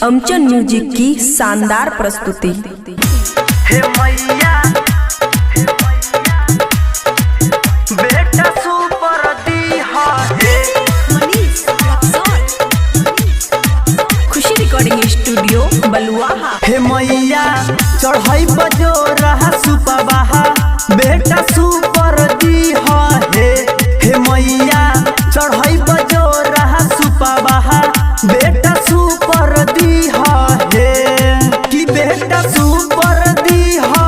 अमचन music की शानदार प्रस्तुति। हे मैया बेटा सुपर दीहा हे खुशी रिकॉर्डिंग स्टूडियो बलुआहा। हे मैया चढ़ाई बजो रहा सुपवाहा बेटा सुपर दीहा हे मैया चढ़ाई बजो रहा सुपवाहा बेटा सुपर दीहा कि बेटा सुपर दीहा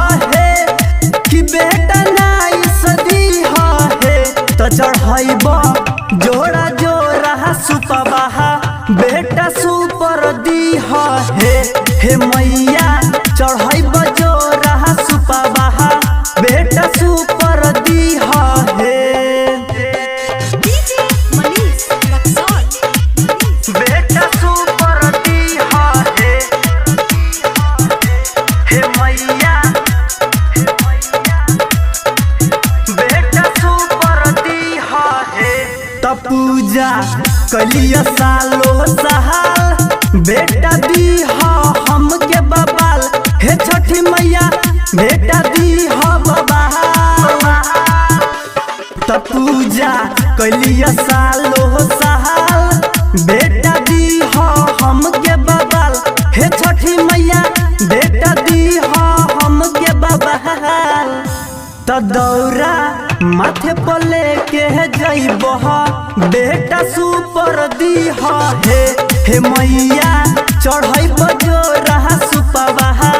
कि बेटा नाइस दीहा तो चढ़ाईब जोड़ा जोड़ा सुपवाहा बेटा सुपर दीहा हे मैया चढ़ाईब जोड़ा सुपवाहा बेटा सुपर दीहा बेटा सुपर दीहा हे मैया बेटा सुपर दीहा त पूजा कलिया सालो सहाल बेटा दीहा हमके बबाल हे छठी मैया बेटा दीहा बबाल त पूजा कलिया सालो सहाल बेटा दीहा हमके बबाल हे छठी मैया बेटा दीहा हमके बबाल त दौरा माथे पर लेके जइब बेटा सुपर दीहा हे मैया चढ़ाईब जोड़ा सुपवाहा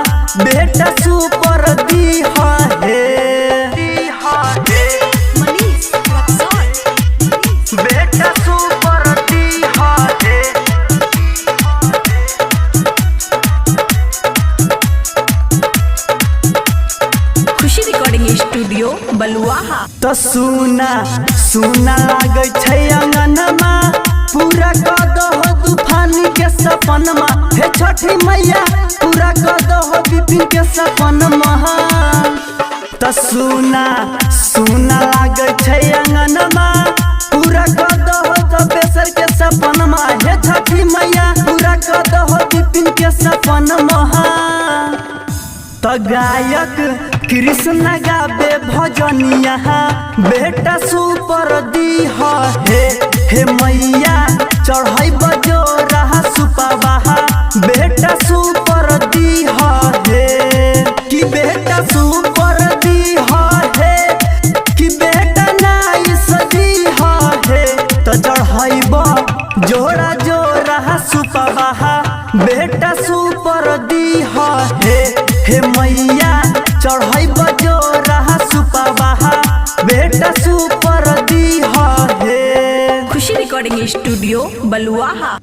बेटा सुपर दीहा बेटा सुपर दीहा खुशी रिकॉर्डिंग स्टूडियो बलुआहा। तो सुना सुना लागे छै अंगनमा पूरा कर दहो तूफानी के सपनमा हे छठी मैया पूरा कर दहो बिपिन के सपनमा तो सुना सुना लागे छै अंगनमा पूरा कर दहो तो बेसर के सपनमा हे छठी मैया पूरा कर दहो बिपिन के सपनमा तो गायक कृष्ण गावे भजनिया बेटा सुपर दीहा हे मैया चढ़ाईब जोड़ा सुपवाहा बेटा सुपर दीहा कि बेटा सुपर दीहा कि बेटा नाइस दीहा तो चढ़ाईब जोड़ा जोड़ा सुपवाहा बेटा सुपर दीहा हे मैया चढ़ाईब जोड़ा सुपवाहा बेटा सुपर दीहा खुशी रिकॉर्डिंग स्टूडियो बलुआहा।